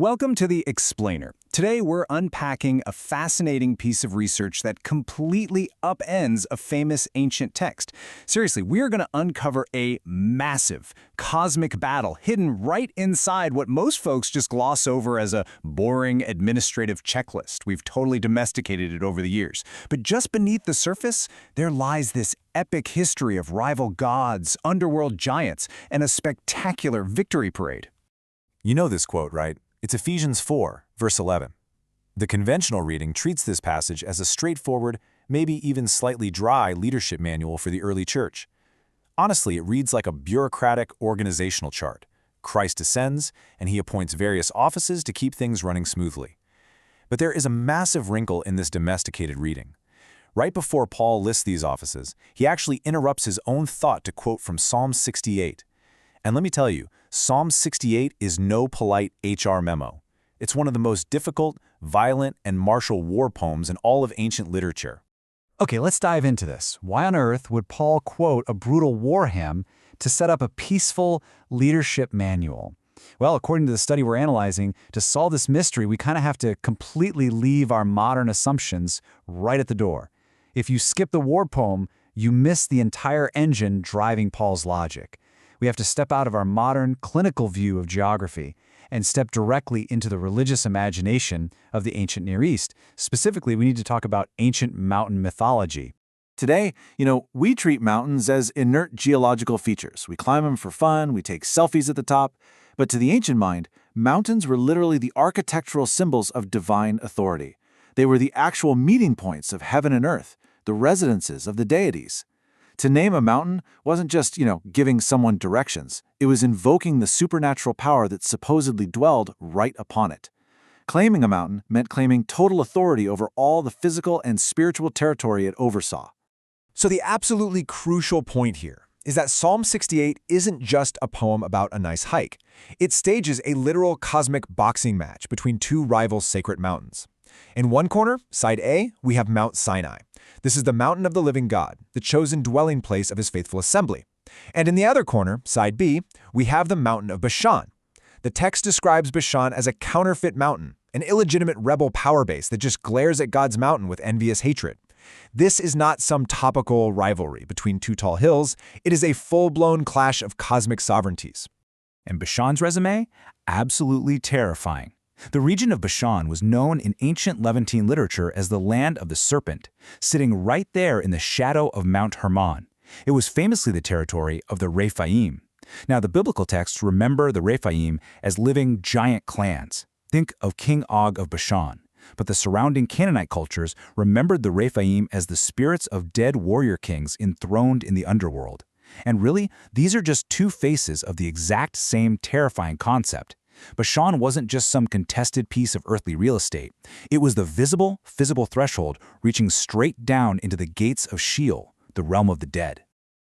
Welcome to The Explainer. Today we're unpacking a fascinating piece of research that completely upends a famous ancient text. Seriously, we are going to uncover a massive cosmic battle hidden right inside what most folks just gloss over as a boring administrative checklist. We've totally domesticated it over the years. But just beneath the surface, there lies this epic history of rival gods, underworld giants, and a spectacular victory parade. You know this quote, right? It's Ephesians 4, verse 11. The conventional reading treats this passage as a straightforward, maybe even slightly dry leadership manual for the early church. Honestly, it reads like a bureaucratic organizational chart. Christ ascends, and he appoints various offices to keep things running smoothly. But there is a massive wrinkle in this domesticated reading. Right before Paul lists these offices, he actually interrupts his own thought to quote from Psalm 68. And let me tell you, Psalm 68 is no polite HR memo. It's one of the most difficult, violent, and martial war poems in all of ancient literature. Okay, let's dive into this. Why on earth would Paul quote a brutal war hymn to set up a peaceful leadership manual? Well, according to the study we're analyzing, to solve this mystery, we kind of have to completely leave our modern assumptions right at the door. If you skip the war poem, you miss the entire engine driving Paul's logic. We have to step out of our modern, clinical view of geography and step directly into the religious imagination of the ancient Near East. Specifically, we need to talk about ancient mountain mythology. Today, we treat mountains as inert geological features. We climb them for fun, we take selfies at the top. But to the ancient mind, mountains were literally the architectural symbols of divine authority. They were the actual meeting points of heaven and earth, the residences of the deities. To name a mountain wasn't just, giving someone directions. It was invoking the supernatural power that supposedly dwelled right upon it. Claiming a mountain meant claiming total authority over all the physical and spiritual territory it oversaw. So the absolutely crucial point here is that Psalm 68 isn't just a poem about a nice hike. It stages a literal cosmic boxing match between two rival sacred mountains. In one corner, side A, we have Mount Sinai. This is the mountain of the living God, the chosen dwelling place of his faithful assembly. And in the other corner, side B, we have the mountain of Bashan. The text describes Bashan as a counterfeit mountain, an illegitimate rebel power base that just glares at God's mountain with envious hatred. This is not some topical rivalry between two tall hills. It is a full-blown clash of cosmic sovereignties. And Bashan's resume? Absolutely terrifying. The region of Bashan was known in ancient Levantine literature as the land of the serpent, sitting right there in the shadow of Mount Hermon. It was famously the territory of the Rephaim. Now, the biblical texts remember the Rephaim as living giant clans. Think of King Og of Bashan. But the surrounding Canaanite cultures remembered the Rephaim as the spirits of dead warrior kings enthroned in the underworld. And really, these are just two faces of the exact same terrifying concept. Bashan wasn't just some contested piece of earthly real estate. It was the visible, physical threshold reaching straight down into the gates of Sheol, the realm of the dead.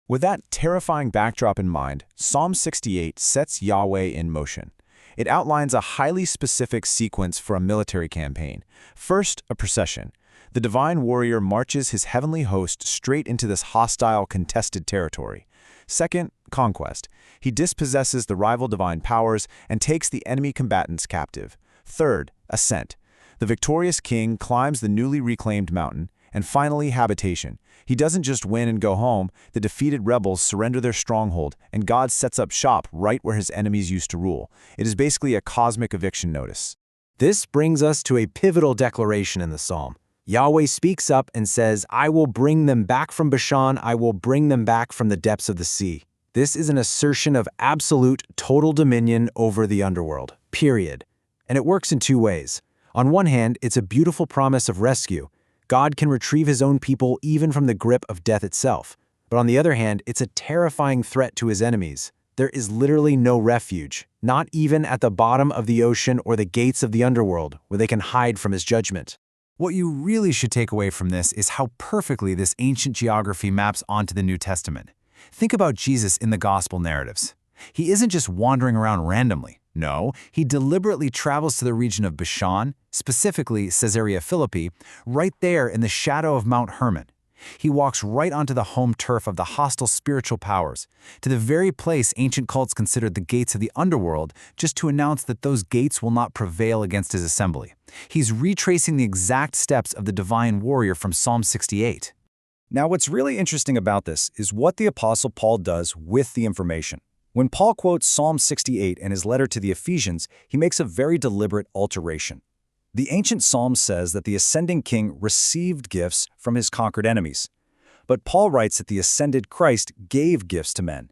With that terrifying backdrop in mind, Psalm 68 sets Yahweh in motion. It outlines a highly specific sequence for a military campaign. First, a procession. The divine warrior marches his heavenly host straight into this hostile, contested territory. Second, conquest. He dispossesses the rival divine powers and takes the enemy combatants captive. Third, ascent. The victorious king climbs the newly reclaimed mountain. And finally, habitation. He doesn't just win and go home. The defeated rebels surrender their stronghold, and God sets up shop right where his enemies used to rule. It is basically a cosmic eviction notice. This brings us to a pivotal declaration in the psalm. Yahweh speaks up and says, "I will bring them back from Bashan, I will bring them back from the depths of the sea." This is an assertion of absolute, total dominion over the underworld, period. And it works in two ways. On one hand, it's a beautiful promise of rescue. God can retrieve his own people even from the grip of death itself. But on the other hand, it's a terrifying threat to his enemies. There is literally no refuge, not even at the bottom of the ocean or the gates of the underworld, where they can hide from his judgment. What you really should take away from this is how perfectly this ancient geography maps onto the New Testament. Think about Jesus in the gospel narratives. He isn't just wandering around randomly. No, he deliberately travels to the region of Bashan, specifically Caesarea Philippi, right there in the shadow of Mount Hermon. He walks right onto the home turf of the hostile spiritual powers, to the very place ancient cults considered the gates of the underworld, just to announce that those gates will not prevail against his assembly. He's retracing the exact steps of the divine warrior from Psalm 68. Now, what's really interesting about this is what the Apostle Paul does with the information. When Paul quotes Psalm 68 in his letter to the Ephesians, he makes a very deliberate alteration. The ancient psalm says that the ascending king received gifts from his conquered enemies. But Paul writes that the ascended Christ gave gifts to men.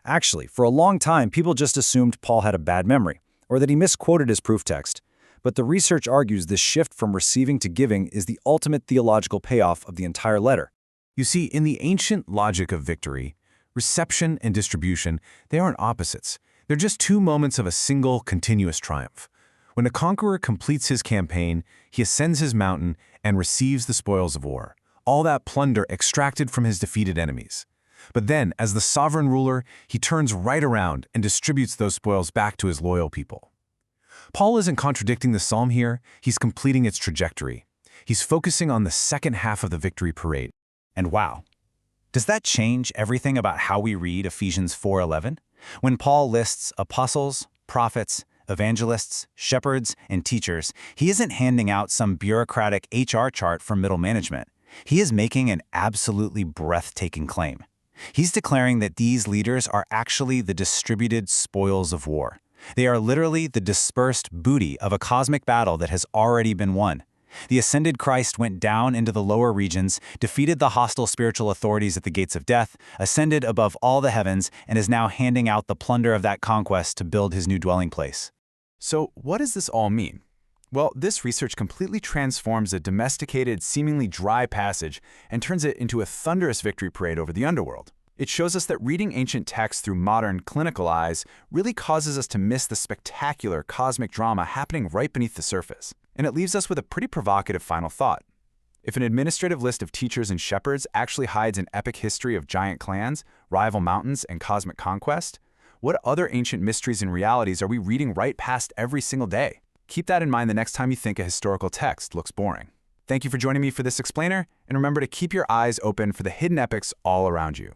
Actually, for a long time, people just assumed Paul had a bad memory, or that he misquoted his proof text. But the research argues this shift from receiving to giving is the ultimate theological payoff of the entire letter. You see, in the ancient logic of victory, reception and distribution, they aren't opposites. They're just two moments of a single, continuous triumph. When a conqueror completes his campaign, he ascends his mountain and receives the spoils of war, all that plunder extracted from his defeated enemies. But then, as the sovereign ruler, he turns right around and distributes those spoils back to his loyal people. Paul isn't contradicting the psalm here, he's completing its trajectory. He's focusing on the second half of the victory parade. And wow, does that change everything about how we read Ephesians 4:11? When Paul lists apostles, prophets, evangelists, shepherds, and teachers, he isn't handing out some bureaucratic HR chart from middle management. He is making an absolutely breathtaking claim. He's declaring that these leaders are actually the distributed spoils of war. They are literally the dispersed booty of a cosmic battle that has already been won. The ascended Christ went down into the lower regions, defeated the hostile spiritual authorities at the gates of death, ascended above all the heavens, and is now handing out the plunder of that conquest to build his new dwelling place. So what does this all mean? Well, this research completely transforms a domesticated, seemingly dry passage and turns it into a thunderous victory parade over the underworld. It shows us that reading ancient texts through modern, clinical eyes really causes us to miss the spectacular cosmic drama happening right beneath the surface. And it leaves us with a pretty provocative final thought. If an administrative list of teachers and shepherds actually hides an epic history of giant clans, rival mountains, and cosmic conquest, what other ancient mysteries and realities are we reading right past every single day? Keep that in mind the next time you think a historical text looks boring. Thank you for joining me for this explainer, and remember to keep your eyes open for the hidden epics all around you.